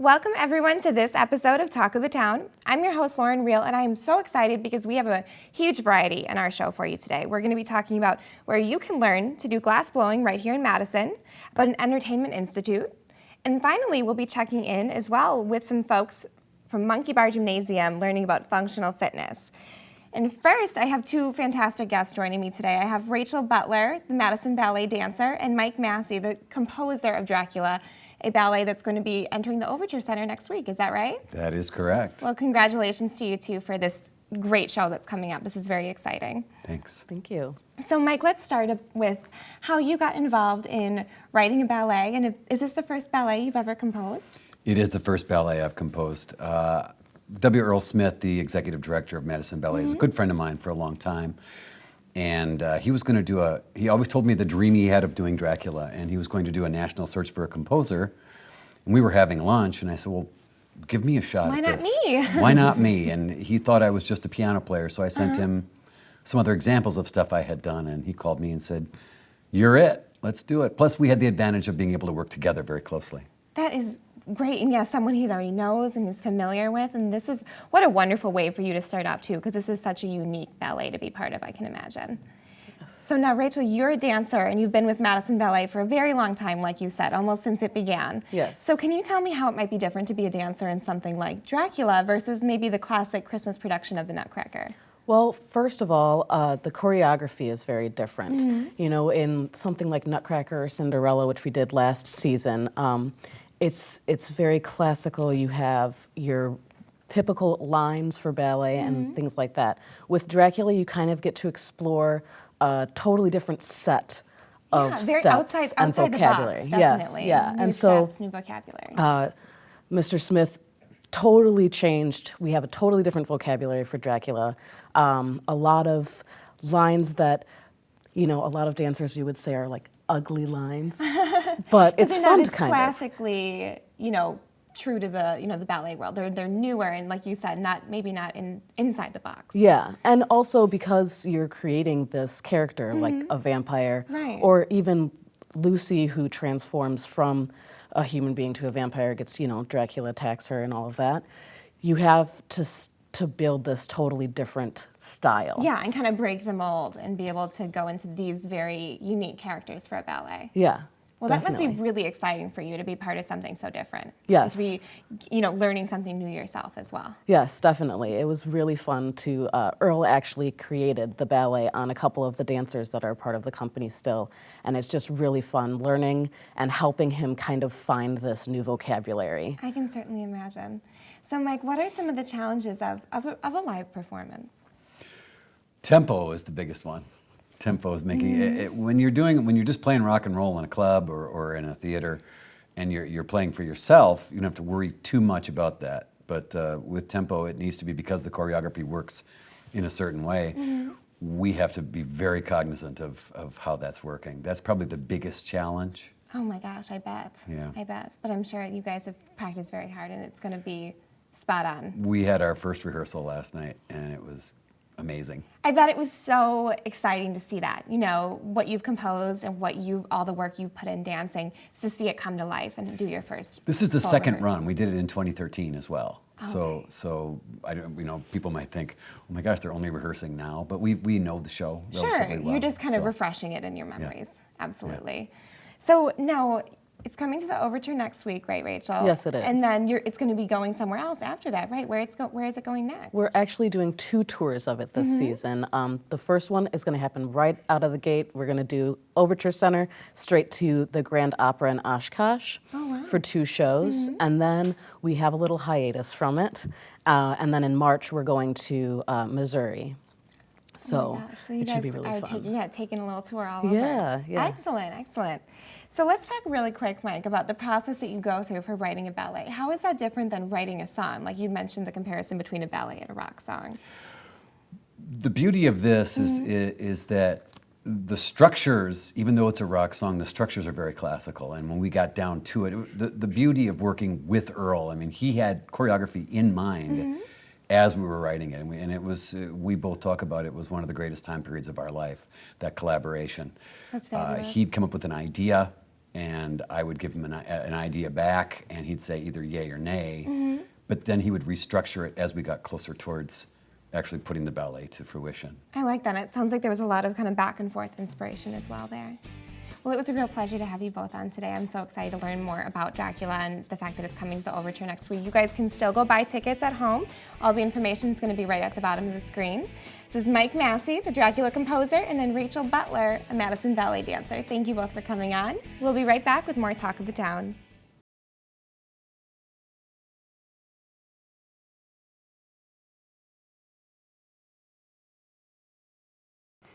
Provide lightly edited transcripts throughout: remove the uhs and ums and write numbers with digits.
Welcome everyone to this episode of Talk of the Town. I'm your host Lauren Reel, and I am so excited because we have a huge variety in our show for you today. We're going to be talking about where you can learn to do glass blowing right here in Madison, about an entertainment institute, and finally we'll be checking in as well with some folks from Monkey Bar Gymnasium learning about functional fitness. And first, I have two fantastic guests joining me today. I have Rachel Butler, the Madison ballet dancer, and Mike Massey, the composer of Dracula, a ballet that's going to be entering the Overture Center next week. Is that right? That is correct. Well, congratulations to you two for this great show that's coming up. This is very exciting. Thanks. Thank you. So Mike, let's start with how you got involved in writing a ballet. And is this the first ballet you've ever composed? It is the first ballet I've composed. W. Earl Smith, the executive director of Madison Ballet, is a good friend of mine for a long time. And he was going to do he always told me the dream he had of doing Dracula, and he was going to do a national search for a composer. And we were having lunch, and I said, well, give me a shot at this. Why not me? Why not me? And he thought I was just a piano player, so I sent him some other examples of stuff I had done, and he called me and said, you're it, let's do it. Plus, we had the advantage of being able to work together very closely. That is great, and yeah, someone he already knows and is familiar with, and this is, what a wonderful way for you to start off too, because this is such a unique ballet to be part of, I can imagine. Yes. So now, Rachel, you're a dancer, and you've been with Madison Ballet for a very long time, like you said, almost since it began. Yes. So can you tell me how it might be different to be a dancer in something like Dracula versus maybe the classic Christmas production of the Nutcracker? Well, first of all, the choreography is very different. You know, in something like Nutcracker or Cinderella, which we did last season, it's very classical. You have your typical lines for ballet and things like that. With Dracula, you kind of get to explore a totally different set of steps outside and vocabulary. The box, definitely. Yes, yeah, New and so steps, new vocabulary. Mr. Smith totally changed. We have a totally different vocabulary for Dracula. A lot of lines that, you know, a lot of dancers we would say are like ugly lines, but it's fun to kind of. Classically, you know, true to the the ballet world. They're newer and, like you said, maybe not inside the box. Yeah, and also because you're creating this character like a vampire, Right. or even Lucy, who transforms from a human being to a vampire, gets, you know, Dracula attacks her and all of that. You have to build this totally different style. Yeah, and kind of break the mold and be able to go into these very unique characters for a ballet. Yeah. Well, definitely. that must be really exciting for you to be part of something so different. Yes. To be, learning something new yourself as well. Yes, definitely. It was really fun to, Earl actually created the ballet on a couple of the dancers that are part of the company still, and it's just really fun learning and helping him kind of find this new vocabulary. I can certainly imagine. So, Mike, what are some of the challenges of a live performance? Tempo is the biggest one. Tempo is making it, when you're just playing rock and roll in a club or in a theater, and you're playing for yourself, you don't have to worry too much about that. But with tempo, it needs to be, because the choreography works in a certain way. We have to be very cognizant of how that's working. That's probably the biggest challenge. Oh my gosh, I bet. Yeah. I bet. But I'm sure you guys have practiced very hard, and it's going to be spot on. We had our first rehearsal last night, and it was amazing. I bet it was so exciting to see that, what you've composed and all the work you've put in dancing, to see it come to life and do your first. This is the second rehearsal. run. We did it in 2013 as well. Okay. So I don't, people might think, oh my gosh, they're only rehearsing now, but we know the show relatively well. You're just kind of so. refreshing it in your memories. Yeah. Absolutely. Yeah. So now, it's coming to the Overture next week, right, Rachel? Yes, it is. And then it's going to be going somewhere else after that, right? Where is it going next? We're actually doing 2 tours of it this season. The first one is going to happen right out of the gate. We're going to do Overture Center straight to the Grand Opera in Oshkosh for 2 shows. And then we have a little hiatus from it. And then in March, we're going to Missouri. So, it should be really fun. Taking a little tour all over. Yeah. Excellent, excellent. So let's talk really quick, Mike, about the process that you go through for writing a ballet. How is that different than writing a song? Like you mentioned the comparison between a ballet and a rock song. The beauty of this is that the structures, even though it's a rock song, the structures are very classical. And when we got down to it, the beauty of working with Earl, I mean, he had choreography in mind as we were writing it. And it was, we both talk about it was one of the greatest time periods of our life, that collaboration. That's fabulous. He'd come up with an idea, and I would give him an idea back, and he'd say either yay or nay, but then he would restructure it as we got closer towards actually putting the ballet to fruition. I like that. It sounds like there was a lot of kind of back and forth inspiration as well there. Well, it was a real pleasure to have you both on today. I'm so excited to learn more about Dracula and the fact that it's coming to the Overture next week. You guys can still go buy tickets at home. All the information is going to be right at the bottom of the screen. This is Mike Massey, the Dracula composer, and then Rachel Butler, a Madison ballet dancer. Thank you both for coming on. We'll be right back with more Talk of the Town.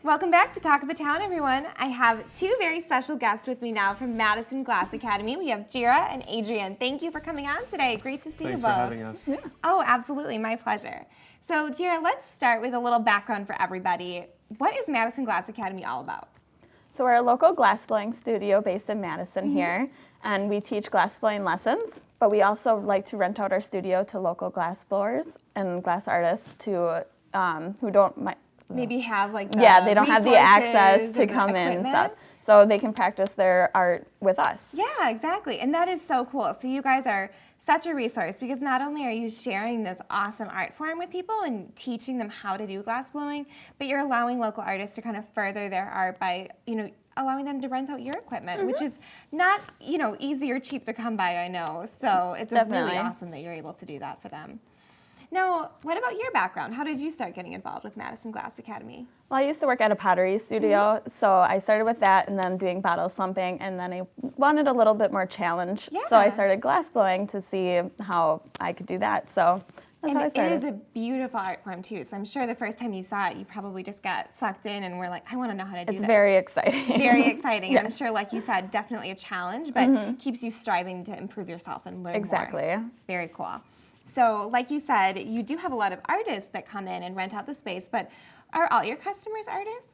Welcome back to Talk of the Town, everyone. I have two very special guests with me now from Madison Glass Academy. We have Jira and Adrian. Thank you for coming on today. Great to see you both. Thanks for having us. Yeah. Oh, absolutely. My pleasure. So, Jira, let's start with a little background for everybody. What is Madison Glass Academy all about? So we're a local glassblowing studio based in Madison here, and we teach glassblowing lessons, but we also like to rent out our studio to local glassblowers and glass artists to who don't maybe have like the they don't have the access to and the come in and equipment. stuff, so they can practice their art with us. Yeah, exactly. And that is so cool. So you guys are such a resource because not only are you sharing this awesome art form with people and teaching them how to do glassblowing, but you're allowing local artists to kind of further their art by, allowing them to rent out your equipment, which is not, easy or cheap to come by, I know. So it's Definitely. really awesome that you're able to do that for them. Now, what about your background? How did you start getting involved with Madison Glass Academy? Well, I used to work at a pottery studio, so I started with that and then doing bottle slumping, and then I wanted a little bit more challenge. So I started glassblowing to see how I could do that. So that's how I started. It is a beautiful art form too, so I'm sure the first time you saw it, you probably just got sucked in and were like, I want to know how to do this. It's very exciting. Very exciting. Yes. I'm sure, like you said, definitely a challenge, but keeps you striving to improve yourself and learn Exactly. more. Very cool. So, like you said, you do have a lot of artists that come in and rent out the space, but are all your customers artists?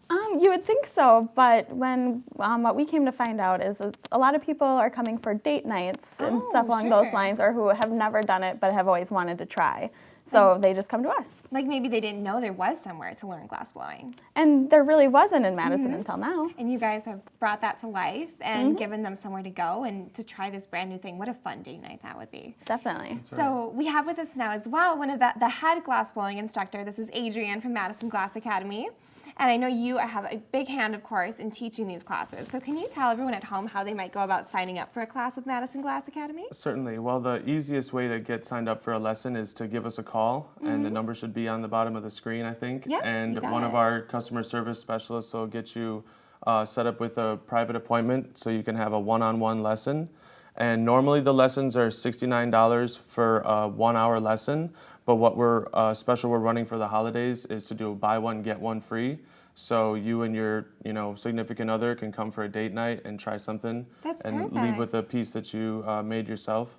You would think so, but when what we came to find out is a lot of people are coming for date nights and stuff along those lines, or who have never done it but have always wanted to try. So they just come to us. Like maybe they didn't know there was somewhere to learn glassblowing. And there really wasn't in Madison until now. And you guys have brought that to life and given them somewhere to go and to try this brand new thing. What a fun date night that would be. Definitely. So we have with us now as well one of the head glassblowing instructor. This is Adrian from Madison Glass Academy. And I know you have a big hand, of course, in teaching these classes. So can you tell everyone at home how they might go about signing up for a class with Madison Glass Academy? Certainly. Well, the easiest way to get signed up for a lesson is to give us a call, and the number should be on the bottom of the screen, I think. Yep, and you got one it. of our customer service specialists will get you set up with a private appointment so you can have a one-on-one lesson. And normally the lessons are $69 for a 1 hour lesson, but what we're running for the holidays is to do a buy one, get one free. So you and your, significant other can come for a date night and try something. That's and perfect. leave with a piece that you made yourself.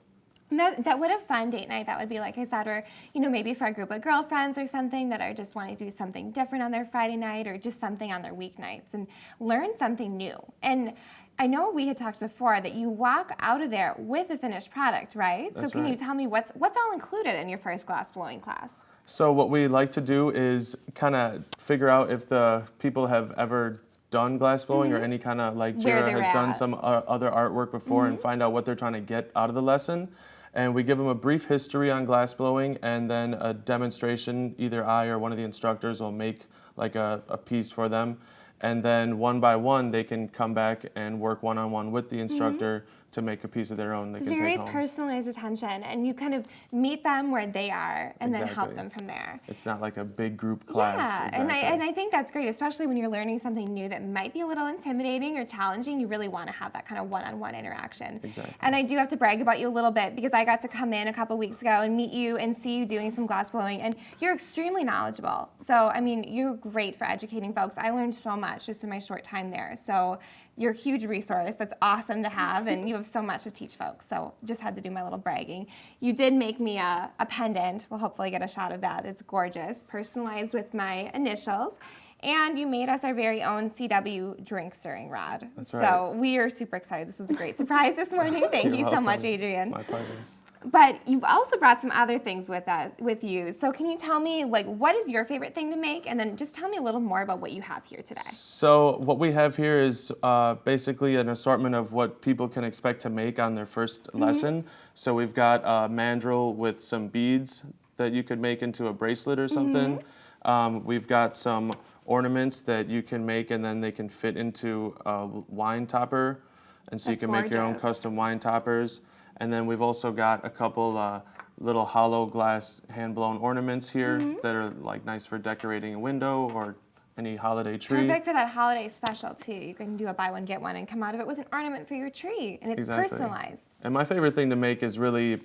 That what a fun date night that would be, like I said, or maybe for a group of girlfriends or something that are just wanting to do something different on their Friday night or just something on their weeknights and learn something new. And I know we had talked before that you walk out of there with a finished product, right? That's so can you right. tell me what's all included in your first glassblowing class? So what we like to do is kind of figure out if the people have ever done glassblowing or any kind of, like Where Jira they're has done at. some other artwork before and find out what they're trying to get out of the lesson. And we give them a brief history on glassblowing and then a demonstration. Either I or one of the instructors will make like a piece for them. And then one by one, they can come back and work one-on-one with the instructor to make a piece of their own they It's can very take home. personalized attention, and you kind of meet them where they are and then help Exactly. them from there. It's not like a big group class. Yeah, Exactly. and I think that's great, especially when you're learning something new that might be a little intimidating or challenging. You really want to have that kind of one-on-one interaction. Exactly. And I do have to brag about you a little bit because I got to come in a couple weeks ago and meet you and see you doing some glassblowing, and you're extremely knowledgeable. So, I mean, you're great for educating folks. I learned so much just in my short time there. So you're a huge resource. That's awesome to have, and you have so much to teach folks. So just had to do my little bragging. You did make me a pendant. We'll hopefully get a shot of that. It's gorgeous, personalized with my initials. And you made us our very own CW drink stirring rod. That's right. So we are super excited. This was a great surprise this morning. Thank you so much, welcome. Adrian. My pleasure. But you've also brought some other things with you. So can you tell me, like, what is your favorite thing to make? And then just tell me a little more about what you have here today. So what we have here is basically an assortment of what people can expect to make on their first lesson. So we've got a mandrel with some beads that you could make into a bracelet or something. We've got some ornaments that you can make and then they can fit into a wine topper. And so you can make your own custom wine toppers. And then we've also got a couple little hollow glass hand-blown ornaments here that are like nice for decorating a window or any holiday tree. Perfect for that holiday special too. You can do a buy one, get one and come out of it with an ornament for your tree. And it's personalized. And my favorite thing to make is really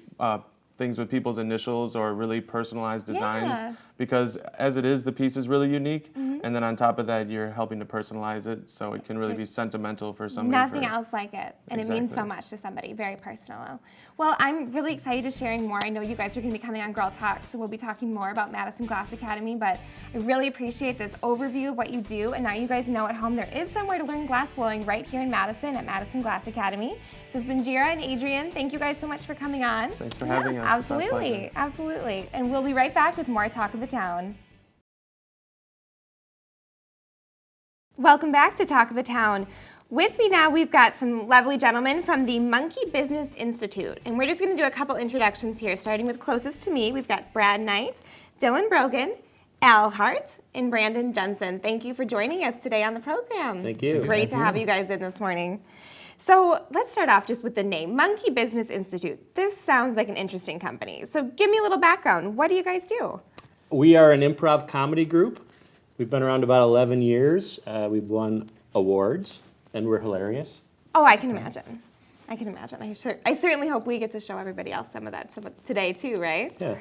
things with people's initials or really personalized designs because as it is, the piece is really unique. And then on top of that, you're helping to personalize it so it can really be sentimental for somebody. Nothing else like it. And it means so much to somebody. Very personal. Well, I'm really excited to sharing more. I know you guys are going to be coming on Girl Talk, so we'll be talking more about Madison Glass Academy, but I really appreciate this overview of what you do. And now you guys know at home there is somewhere to learn glass blowing right here in Madison at Madison Glass Academy. This has been Jira and Adrian. Thank you guys so much for coming on. Thanks for having us. Absolutely, absolutely. And we'll be right back with more Talk of the Town. Welcome back to Talk of the Town. With me now, we've got some lovely gentlemen from the Monkey Business Institute. And we're just going to do a couple introductions here, starting with closest to me. We've got Brad Knight, Dylan Brogan, Al Hart, and Brandon Jensen. Thank you for joining us today on the program. Thank you. Great to have you guys in this morning. So let's start off just with the name, Monkey Business Institute. This sounds like an interesting company. So give me a little background. What do you guys do? We are an improv comedy group. We've been around about 11 years. We've won awards, and we're hilarious. Oh, I can imagine. I can imagine. I certainly hope we get to show everybody else some of that today too, right? Yeah.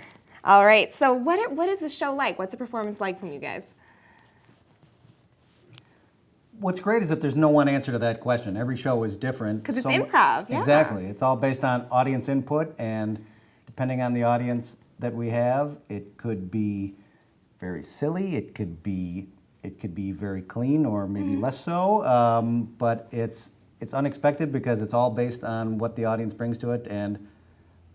All right. So what is the show like? What's the performance like from you guys? What's great is that there's no one answer to that question. Every show is different. Because it's improv, yeah. Exactly. It's all based on audience input, and depending on the audience that we have, it could be very silly, it could be very clean, or maybe less so. But it's unexpected because it's all based on what the audience brings to it, and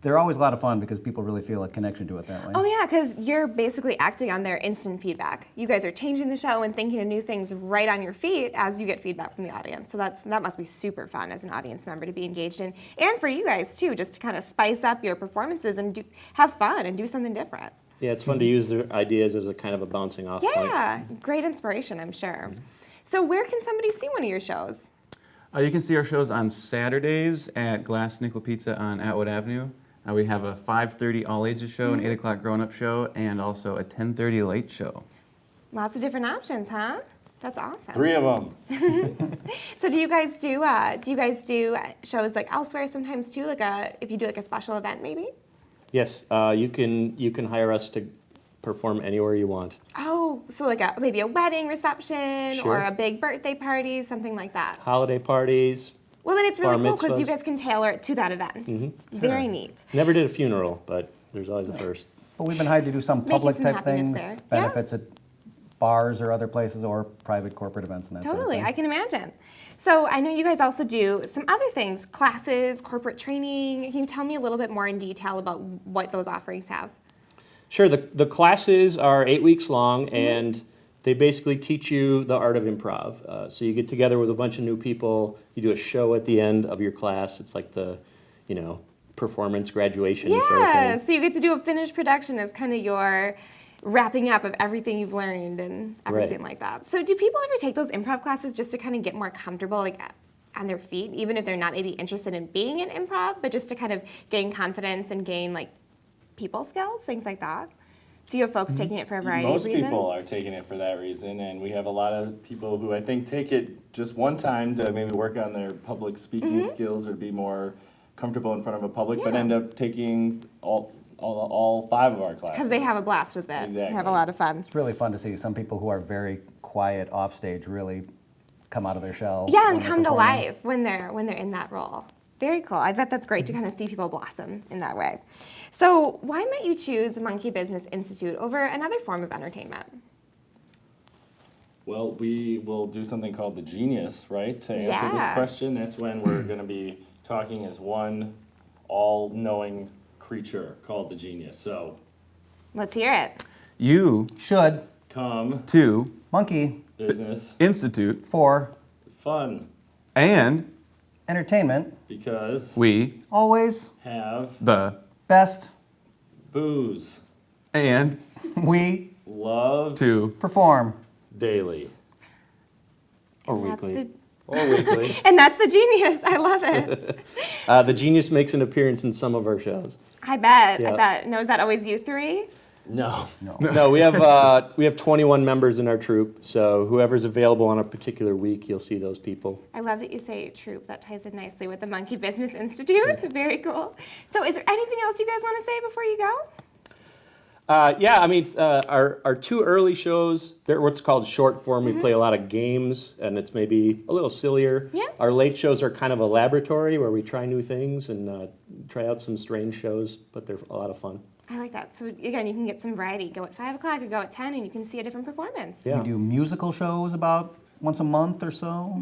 they're always a lot of fun because people really feel a connection to it that way. Oh yeah, because you're basically acting on their instant feedback. You guys are changing the show and thinking of new things right on your feet as you get feedback from the audience. So that must be super fun as an audience member to be engaged in, and for you guys too, just to kind of spice up your performances and have fun and do something different. Yeah, it's fun to use their ideas as a kind of a bouncing off point. Yeah, great inspiration, I'm sure. So where can somebody see one of your shows? You can see our shows on Saturdays at Glass Nickel Pizza on Atwood Avenue. We have a 5:30 all ages show, an 8 o'clock grown up show, and also a 10:30 late show. Lots of different options, huh? That's awesome. 3 of them. So do you guys do shows like elsewhere sometimes too? Like if you do like a special event maybe? Yes, you can hire us to perform anywhere you want. Oh, so like maybe a wedding reception Sure. or a big birthday party, something like that. Holiday parties. Well, then it's really Bar cool because you mitzvahs. guys can tailor it to that event. Very neat. Never did a funeral, but there's always a first. But we've been hired to do some public some type happiness things, there. benefits at bars or other places, or private corporate events and that Totally, sort of I can imagine. So I know you guys also do some other things, classes, corporate training. Can you tell me a little bit more in detail about what those offerings have? Sure, the classes are 8 weeks long, and they basically teach you the art of improv. So you get together with a bunch of new people, you do a show at the end of your class. It's like the, performance graduation sort of Yeah, thing. so you get to do a finished production as kind of your wrapping up of everything you've learned and everything like that. So do people ever take those improv classes just to kind of get more comfortable, like on their feet, even if they're not maybe interested in being in improv, but just to kind of gain confidence and gain like people skills, things like that? So you have folks taking it for a variety of Most reasons? people are taking it for that reason, and we have a lot of people who I think take it just one time to maybe work on their public speaking skills or be more comfortable in front of a public, but end up taking all 5 of our classes. Because they have a blast with it. They have a Exactly. lot of fun. It's really fun to see some people who are very quiet off stage really come out of their shell. Yeah, when and they're come to performing. life when they're in that role. Very cool. I bet that's great to kind of see people blossom in that way. So why might you choose Monkey Business Institute over another form of entertainment? Well, we will do something called the Genius, right? To answer this Yeah. question, that's when we're going to be talking as one all-knowing creature called the genius. So Let's hear it. You Should come to monkey business Institute for fun and entertainment because we always have the best booze and we love to perform. daily. Or And that's weekly. the- Or weekly. And that's the genius. I love it. The genius makes an appearance in some of our shows. I bet. I Yeah. bet. No, is that always you three? No. No, we have 21 members in our troupe, so whoever's available on a particular week, you'll see those people. I love that you say troop. That ties in nicely with the Monkey Business Institute. Very cool. So is there anything else you guys want to say before you go? Our two early shows, they're what's called short form. We play a lot of games, and it's maybe a little sillier. Yeah. Our late shows are kind of a laboratory where we try new things and try out some strange shows, but they're a lot of fun. I like that. So again, you can get some variety. Go at 5 o'clock or go at 10 and you can see a different performance. Yeah. We do musical shows about once a month or so.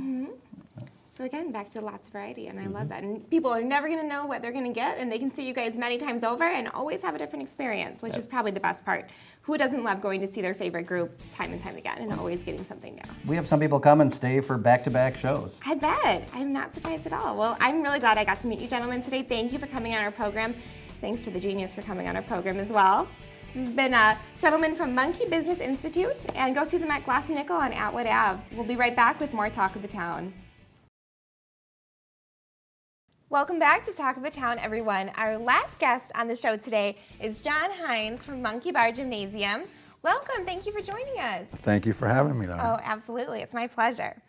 So again, back to lots of variety, and I love that. And people are never going to know what they're going to get, and they can see you guys many times over and always have a different experience, which is probably the best part. Who doesn't love going to see their favorite group time and time again and always getting something new? We have some people come and stay for back-to-back shows. I bet. I'm not surprised at all. Well, I'm really glad I got to meet you gentlemen today. Thank you for coming on our program. Thanks to the Genius for coming on our program as well. This has been a gentleman from Monkey Business Institute, and go see them at Glass and Nickel on Atwood Ave. We'll be right back with more Talk of the Town. Welcome back to Talk of the Town, everyone. Our last guest on the show today is John Hines from Monkey Bar Gymnasium. Welcome. Thank you for joining us. Thank you for having me, Lauren. Oh, absolutely. It's my pleasure.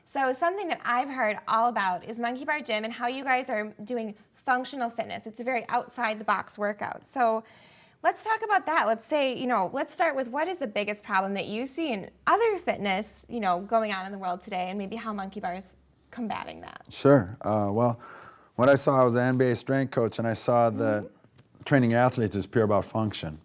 So something that I've heard all about is Monkey Bar Gym and how you guys are doing functional fitness. It's a very outside-the-box workout. So let's talk about that. Let's start with what is the biggest problem that you see in other fitness, going on in the world today, and maybe how Monkey Bar is combating that. Sure. Well, what I saw, I was an NBA strength coach, and I saw that training athletes is pure about function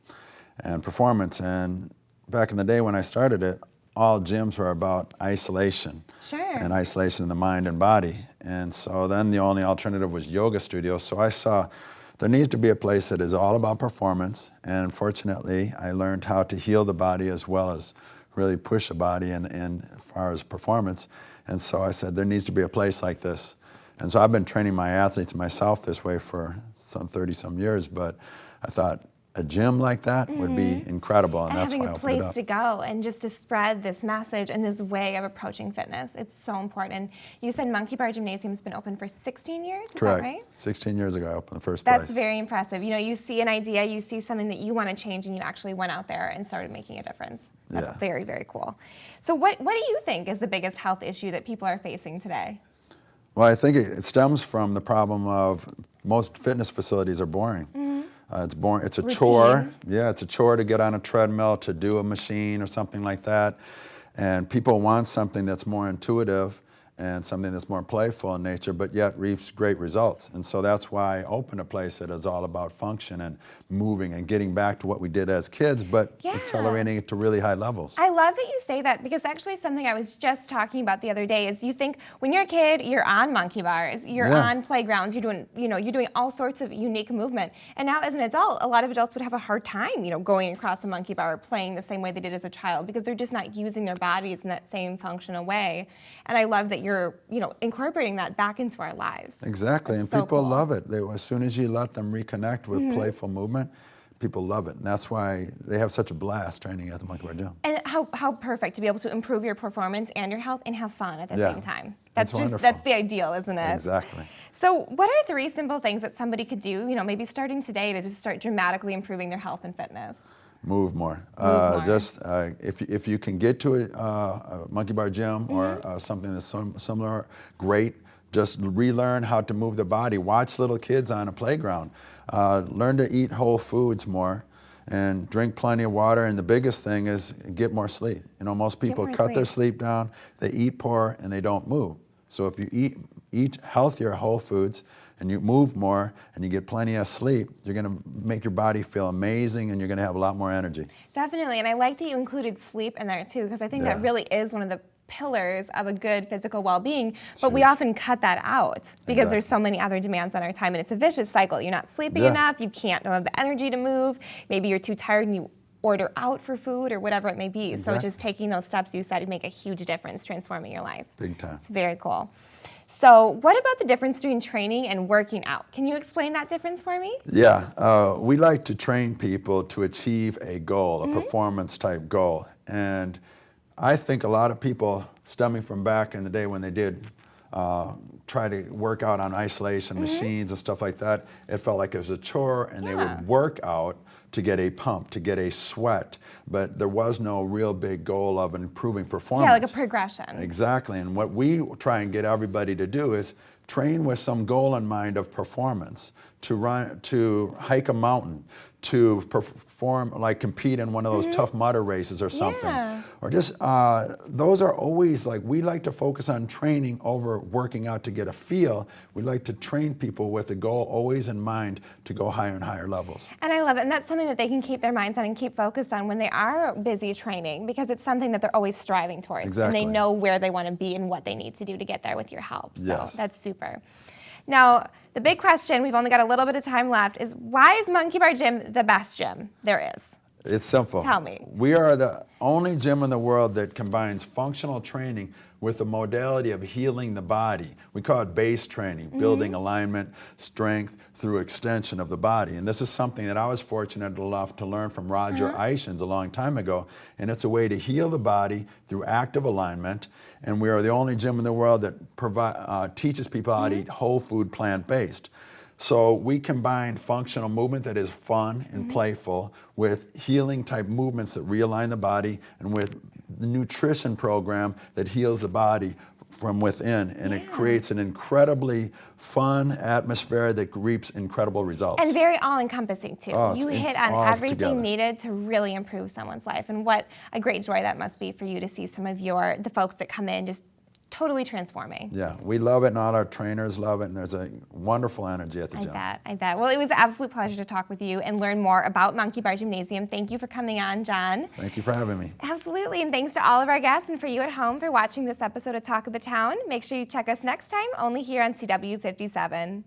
and performance. And back in the day when I started it, all gyms were about isolation. Sure. And isolation in the mind and body. And so then the only alternative was yoga studios. So I saw there needs to be a place that is all about performance. And fortunately, I learned how to heal the body as well as really push the body in as far as performance. And so I said, there needs to be a place like this. And so I've been training my athletes myself this way for some 30-some years, but I thought a gym like that would be incredible, and that's having why I a opened it place up. to go and just to spread this message and this way of approaching fitness. It's so important. You said Monkey Bar Gymnasium has been open for 16 years, is Correct. that right? 16 years ago I opened the first That's place. very impressive. You see an idea, you see something that you want to change, and you actually went out there and started making a difference. That's Yeah. very, very cool. So what do you think is the biggest health issue that people are facing today? Well, I think it stems from the problem of most fitness facilities are boring. It's boring. It's a chore. Routine. Yeah, it's a chore to get on a treadmill, to do a machine or something like that. And people want something that's more intuitive and something that's more playful in nature, but yet reaps great results. And so that's why I opened a place that is all about function and moving and getting back to what we did as kids, but Yeah. accelerating it to really high levels. I love that you say that, because actually something I was just talking about the other day is you think when you're a kid, you're on monkey bars, you're Yeah. on playgrounds, you're doing all sorts of unique movement. And now as an adult, a lot of adults would have a hard time, going across a monkey bar or playing the same way they did as a child, because they're just not using their bodies in that same functional way. And I love that you're, incorporating that back into our lives. Exactly, That's and so people cool. love it. As soon as you let them reconnect with playful movement, people love it. And that's why they have such a blast training at the Monkey Bar Gym. And how perfect to be able to improve your performance and your health and have fun at the Yeah. same time. That's That's wonderful. the ideal, isn't it? Exactly. So what are 3 simple things that somebody could do, maybe starting today to just start dramatically improving their health and fitness? Move more. More. Just if you can get to a Monkey Bar Gym or something that's similar, great. Just relearn how to move the body. Watch little kids on a playground. Learn to eat whole foods more, and drink plenty of water. And the biggest thing is get more sleep. Most people more cut their sleep. sleep down. They eat poor and they don't move. So if you eat healthier whole foods, and you move more and you get plenty of sleep, you're going to make your body feel amazing, and you're going to have a lot more energy. Definitely, and I like that you included sleep in there too, because I think Yeah. that really is one of the pillars of a good physical well-being, but we often cut that out because there's so many other demands on our time, and it's a vicious cycle. You're not sleeping enough, you don't have the energy to move, maybe you're too tired and you order out for food or whatever it may be. So just taking those steps you said would make a huge difference, transforming your life. Big time. It's very cool. So what about the difference between training and working out? Can you explain that difference for me? Yeah, we like to train people to achieve a goal, a performance type goal. And I think a lot of people stemming from back in the day when they did try to work out on isolation machines and stuff like that, it felt like it was a chore, and they would work out to get a pump, to get a sweat, but there was no real big goal of improving performance. Yeah, like a progression. Exactly, and what we try and get everybody to do is train with some goal in mind of performance, to run, to hike a mountain, to perform, like compete in one of those tough mudder races or something. Or just, those are always like, we like to focus on training over working out to get a feel. We like to train people with a goal always in mind to go higher and higher levels. And I love it, and that's something that they can keep their minds on and keep focused on when they are busy training, because it's something that they're always striving towards. Exactly. And they know where they want to be and what they need to do to get there with your help. So that's super. Now, the big question, we've only got a little bit of time left, is why is Monkey Bar Gym the best gym there is? It's simple. Tell me. We are the only gym in the world that combines functional training with the modality of healing the body. We call it base training, building alignment, strength through extension of the body. And this is something that I was fortunate enough to learn from Roger Ishins a long time ago. And it's a way to heal the body through active alignment. And we are the only gym in the world that teaches people how to eat whole food, plant-based. So we combine functional movement that is fun and playful with healing type movements that realign the body, and with the nutrition program that heals the body from within, and it creates an incredibly fun atmosphere that reaps incredible results. And very all-encompassing too. Oh, you hit on everything needed to really improve someone's life, and what a great joy that must be for you to see some of the folks that come in just totally transforming. Yeah, we love it, and all our trainers love it, and there's a wonderful energy at the gym. I bet. Well, it was an absolute pleasure to talk with you and learn more about Monkey Bar Gymnasium. Thank you for coming on, John. Thank you for having me. Absolutely, and thanks to all of our guests and for you at home for watching this episode of Talk of the Town. Make sure you check us next time, only here on CW57.